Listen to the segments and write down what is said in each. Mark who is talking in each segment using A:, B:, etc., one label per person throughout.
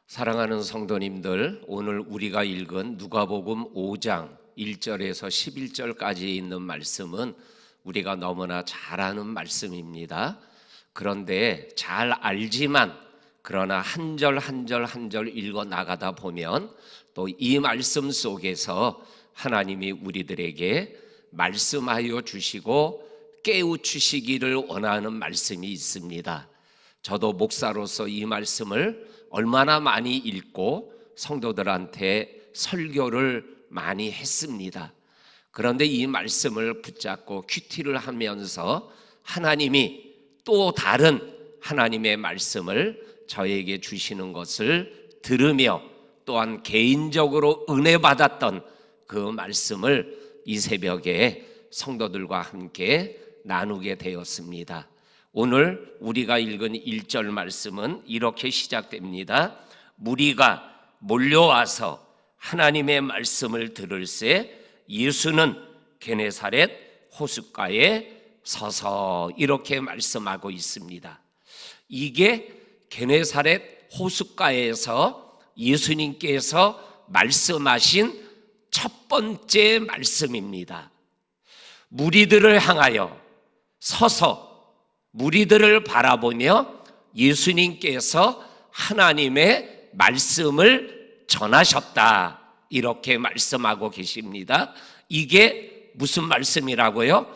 A: 사랑하는 성도님들, 오늘 우리가 읽은 누가복음 5장 1절에서 11절까지 있는 말씀은 우리가 너무나 잘 아는 말씀입니다. 그런데 잘 알지만 그러나 한 절 한 절 한 절 읽어 나가다 보면 또 이 말씀 속에서 하나님이 우리들에게 말씀하여 주시고 깨우치시기를 원하는 말씀이 있습니다. 저도 목사로서 이 말씀을 얼마나 많이 읽고 성도들한테 설교를 많이 했습니다. 그런데 이 말씀을 붙잡고 큐티를 하면서 하나님이 또 다른 하나님의 말씀을 저에게 주시는 것을 들으며 또한 개인적으로 은혜 받았던 그 말씀을 이 새벽에 성도들과 함께 나누게 되었습니다. 오늘 우리가 읽은 1절 말씀은 이렇게 시작됩니다. 무리가 몰려와서 하나님의 말씀을 들을새 예수는 게네사렛 호숫가에 서서 이렇게 말씀하고 있습니다. 이게 게네사렛 호숫가에서 예수님께서 말씀하신 첫 번째 말씀입니다. 무리들을 향하여 서서 무리들을 바라보며 예수님께서 하나님의 말씀을 전하셨다, 이렇게 말씀하고 계십니다. 이게 무슨 말씀이라고요?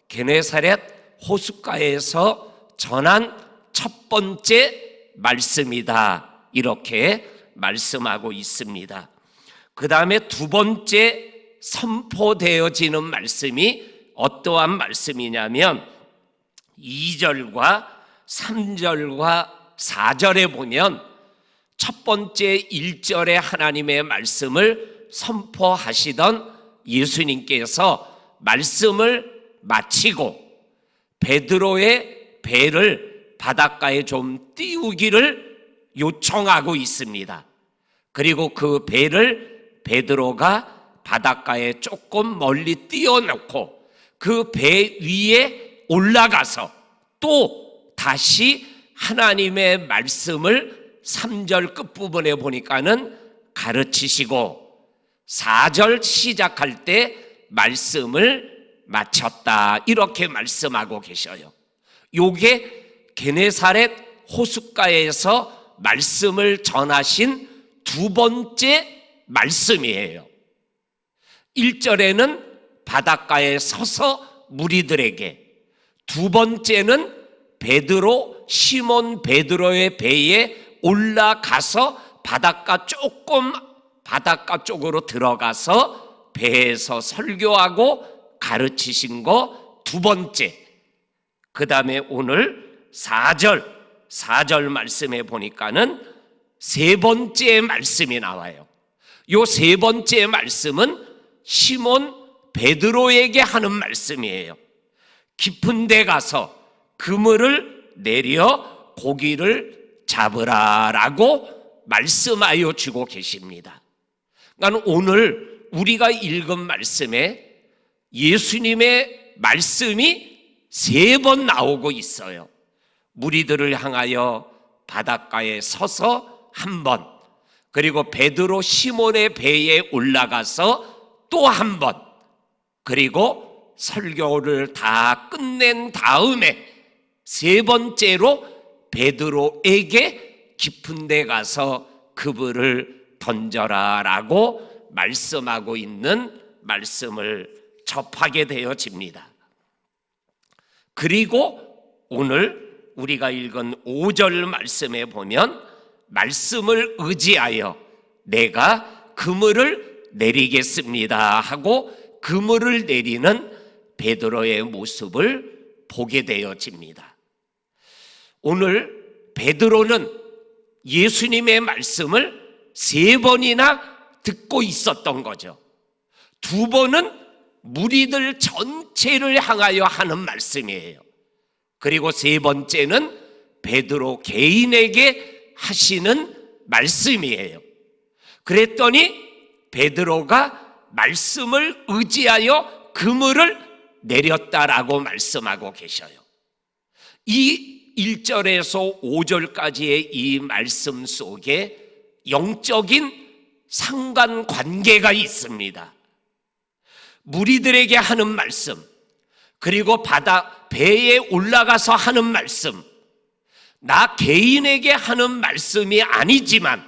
A: 게네사렛 호숫가에서 전한 첫 번째 말씀이다, 이렇게 말씀하고 있습니다. 그 다음에 두 번째 선포되어지는 말씀이 어떠한 말씀이냐면 2절과 3절과 4절에 보면 첫 번째 1절에 하나님의 말씀을 선포하시던 예수님께서 말씀을 마치고 베드로의 배를 바닷가에 좀 띄우기를 요청하고 있습니다. 그리고 그 배를 베드로가 바닷가에 조금 멀리 띄워놓고 그 배 위에 올라가서 또 다시 하나님의 말씀을 3절 끝부분에 보니까는 가르치시고 4절 시작할 때 말씀을 마쳤다, 이렇게 말씀하고 계셔요. 요게 게네사렛 호숫가에서 말씀을 전하신 두 번째 말씀이에요. 1절에는 바닷가에 서서 무리들에게, 두 번째는 베드로, 시몬 베드로의 배에 올라가서 바닷가 쪽으로 들어가서 배에서 설교하고 가르치신 거 두 번째. 그 다음에 오늘 4절 말씀에 보니까는 세 번째 말씀이 나와요. 요 세 번째 말씀은 시몬 베드로에게 하는 말씀이에요. 깊은 데 가서 그물을 내려 고기를 잡으라라고 말씀하여 주고 계십니다. 나는 오늘 우리가 읽은 말씀에 예수님의 말씀이 세 번 나오고 있어요. 무리들을 향하여 바닷가에 서서 한 번, 그리고 베드로 시몬의 배에 올라가서 또 한 번, 그리고 설교를 다 끝낸 다음에 세 번째로 베드로에게 깊은 데 가서 그물을 던져라라고 말씀하고 있는 말씀을 접하게 되어집니다. 그리고 오늘 우리가 읽은 5절 말씀에 보면 말씀을 의지하여 내가 그물을 내리겠습니다 하고 그물을 내리는 베드로의 모습을 보게 되어집니다. 오늘 베드로는 예수님의 말씀을 세 번이나 듣고 있었던 거죠. 두 번은 무리들 전체를 향하여 하는 말씀이에요. 그리고 세 번째는 베드로 개인에게 하시는 말씀이에요. 그랬더니 베드로가 말씀을 의지하여 그물을 내렸다라고 말씀하고 계셔요. 이 1절에서 5절까지의 이 말씀 속에 영적인 상관관계가 있습니다. 무리들에게 하는 말씀, 그리고 배에 올라가서 하는 말씀, 나 개인에게 하는 말씀이 아니지만,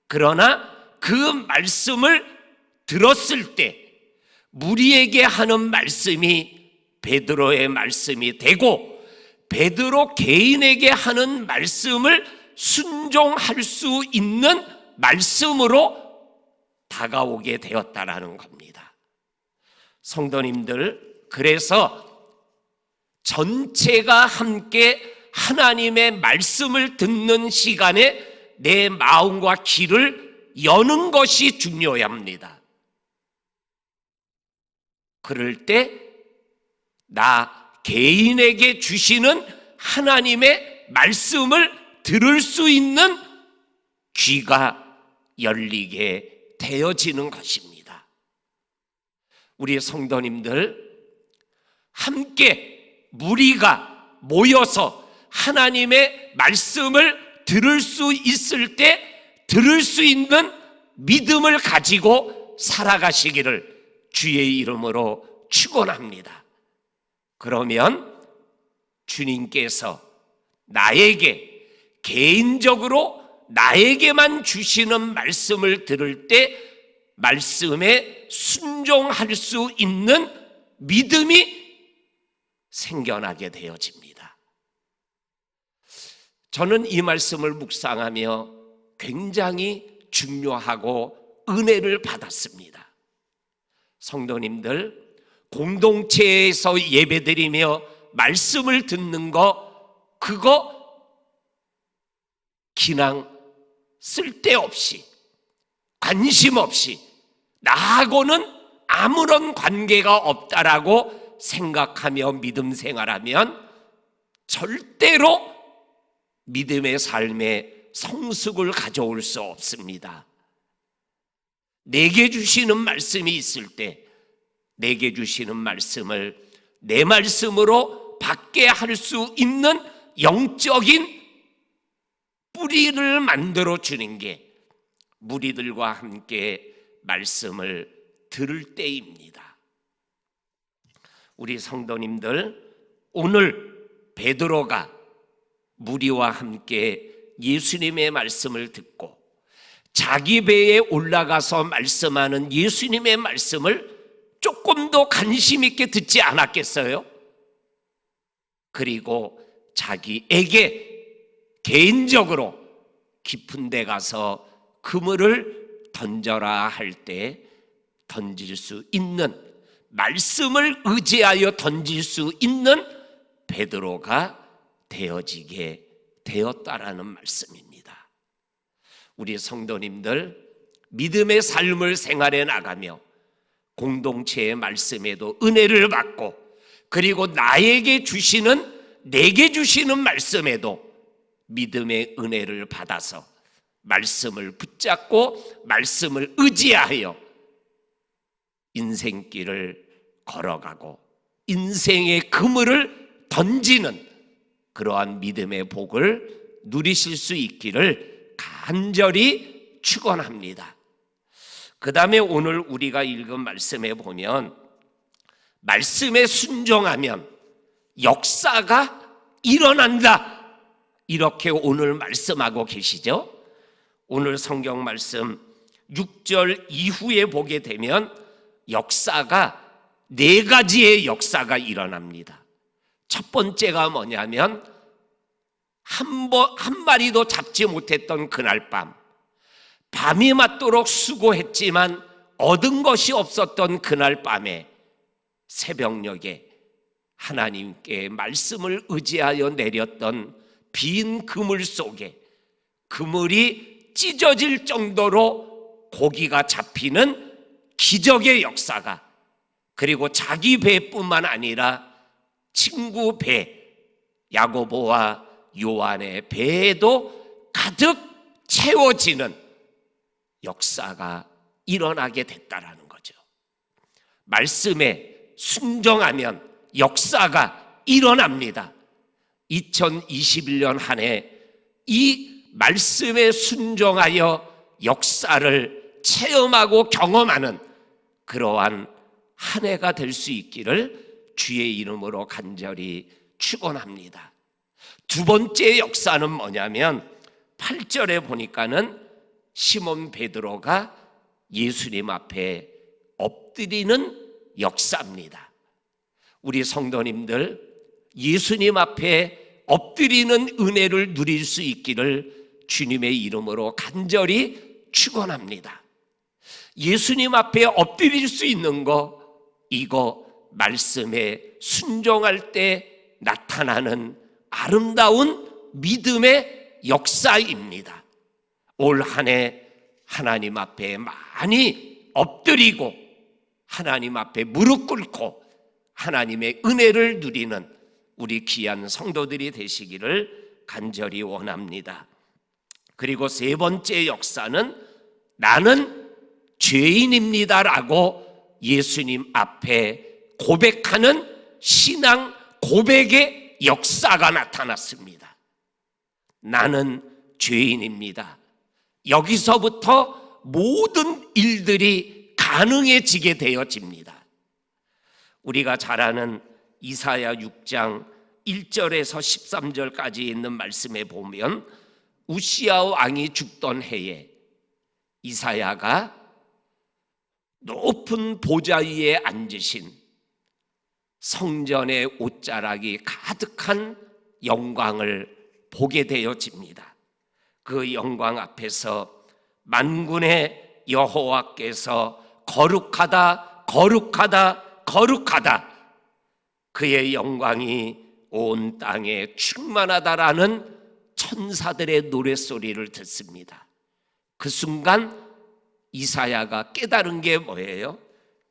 A: 그러나 그 말씀을 들었을 때 무리에게 하는 말씀이 베드로의 말씀이 되고, 베드로 개인에게 하는 말씀을 순종할 수 있는 말씀으로 다가오게 되었다라는 겁니다. 성도님들, 그래서 전체가 함께 하나님의 말씀을 듣는 시간에 내 마음과 귀를 여는 것이 중요합니다. 그럴 때 나 개인에게 주시는 하나님의 말씀을 들을 수 있는 귀가 열리게 되어지는 것입니다. 우리 성도님들, 함께 무리가 모여서 하나님의 말씀을 들을 수 있을 때 들을 수 있는 믿음을 가지고 살아가시기를 주의 이름으로 축원합니다. 그러면 주님께서 나에게 개인적으로 나에게만 주시는 말씀을 들을 때 말씀에 순종할 수 있는 믿음이 생겨나게 되어집니다. 저는 이 말씀을 묵상하며 굉장히 중요하고 은혜를 받았습니다. 성도님들, 공동체에서 예배드리며 말씀을 듣는 그거 그냥 쓸데없이, 관심 없이 나하고는 아무런 관계가 없다라고 생각하며 믿음 생활하면 절대로 믿음의 삶에 성숙을 가져올 수 없습니다. 내게 주시는 말씀이 있을 때 내게 주시는 말씀을 내 말씀으로 받게 할 수 있는 영적인 뿌리를 만들어 주는 게 무리들과 함께 말씀을 들을 때입니다. 우리 성도님들, 오늘 베드로가 무리와 함께 예수님의 말씀을 듣고 자기 배에 올라가서 말씀하는 예수님의 말씀을 조금 더 관심 있게 듣지 않았겠어요? 그리고 자기에게 개인적으로 깊은 데 가서 그물을 던져라 할 때 던질 수 있는, 말씀을 의지하여 던질 수 있는 베드로가 되어지게 되었다라는 말씀입니다. 우리 성도님들, 믿음의 삶을 생활해 나가며 공동체의 말씀에도 은혜를 받고, 그리고 나에게 주시는, 내게 주시는 말씀에도 믿음의 은혜를 받아서 말씀을 붙잡고 말씀을 의지하여 인생길을 걸어가고 인생의 그물을 던지는 그러한 믿음의 복을 누리실 수 있기를 간절히 축원합니다. 그 다음에 오늘 우리가 읽은 말씀에 보면 말씀에 순종하면 역사가 일어난다, 이렇게 오늘 말씀하고 계시죠. 오늘 성경 말씀 6절 이후에 보게 되면 역사가, 4가지의 역사가 일어납니다. 첫 번째가 뭐냐면 한 마리도 잡지 못했던 그날 밤이 맞도록 수고했지만 얻은 것이 없었던 그날 밤에 새벽녘에 하나님께 말씀을 의지하여 내렸던 빈 그물 속에 그물이 찢어질 정도로 고기가 잡히는 기적의 역사가, 그리고 자기 배뿐만 아니라 친구 배, 야고보와 요한의 배에도 가득 채워지는 역사가 일어나게 됐다라는 거죠. 말씀에 순종하면 역사가 일어납니다. 2021년 한 해 이 말씀에 순종하여 역사를 체험하고 경험하는 그러한 한 해가 될 수 있기를 주의 이름으로 간절히 축원합니다. 두 번째 역사는 뭐냐면 8절에 보니까는 시몬 베드로가 예수님 앞에 엎드리는 역사입니다. 우리 성도님들 예수님 앞에 엎드리는 은혜를 누릴 수 있기를 주님의 이름으로 간절히 축원합니다. 예수님 앞에 엎드릴 수 있는 거, 이거 말씀에 순종할 때 나타나는 아름다운 믿음의 역사입니다. 올 한 해 하나님 앞에 많이 엎드리고 하나님 앞에 무릎 꿇고 하나님의 은혜를 누리는 우리 귀한 성도들이 되시기를 간절히 원합니다. 그리고 세 번째 역사는 나는 죄인입니다라고 예수님 앞에 고백하는 신앙 고백의 역사가 나타났습니다. 나는 죄인입니다. 여기서부터 모든 일들이 가능해지게 되어집니다. 우리가 잘 아는 이사야 6장 1절에서 13절까지 있는 말씀에 보면 우시야 왕이 죽던 해에 이사야가 높은 보좌 위에 앉으신 성전의 옷자락이 가득한 영광을 보게 되어집니다. 그 영광 앞에서 만군의 여호와께서 거룩하다 거룩하다 거룩하다, 그의 영광이 온 땅에 충만하다라는 천사들의 노랫소리를 듣습니다. 그 순간 이사야가 깨달은 게 뭐예요?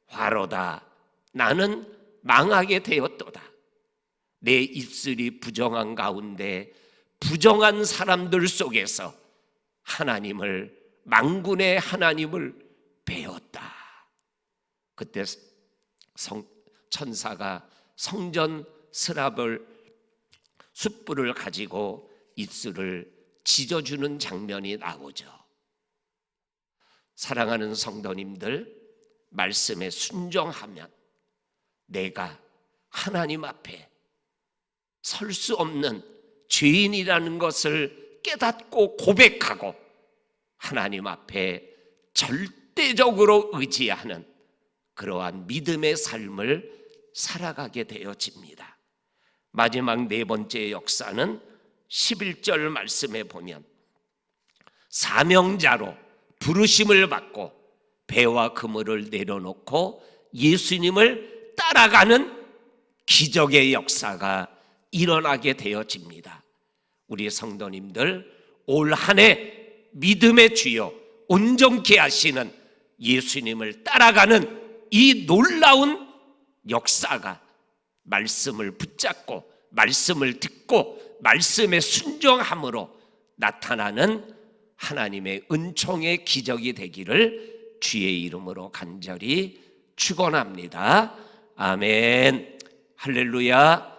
A: 화로다, 나는 망하게 되었도다. 내 입술이 부정한 가운데 부정한 사람들 속에서 하나님을, 만군의 하나님을 배웠다. 그때 천사가 성전 스랍을 숯불을 가지고 입술을 찢어주는 장면이 나오죠. 사랑하는 성도님들, 말씀에 순종하면 내가 하나님 앞에 설 수 없는 죄인이라는 것을 깨닫고 고백하고 하나님 앞에 절대적으로 의지하는 그러한 믿음의 삶을 살아가게 되어집니다. 마지막 네 번째 역사는 11절 말씀에 보면 사명자로 부르심을 받고 배와 그물을 내려놓고 예수님을 따라가는 기적의 역사가 일어나게 되어집니다. 우리 성도님들, 올 한 해 믿음의 주요 온전케 하시는 예수님을 따라가는 이 놀라운 역사가 말씀을 붙잡고 말씀을 듣고 말씀에 순종함으로 나타나는 하나님의 은총의 기적이 되기를 주의 이름으로 간절히 축원합니다. 아멘. 할렐루야.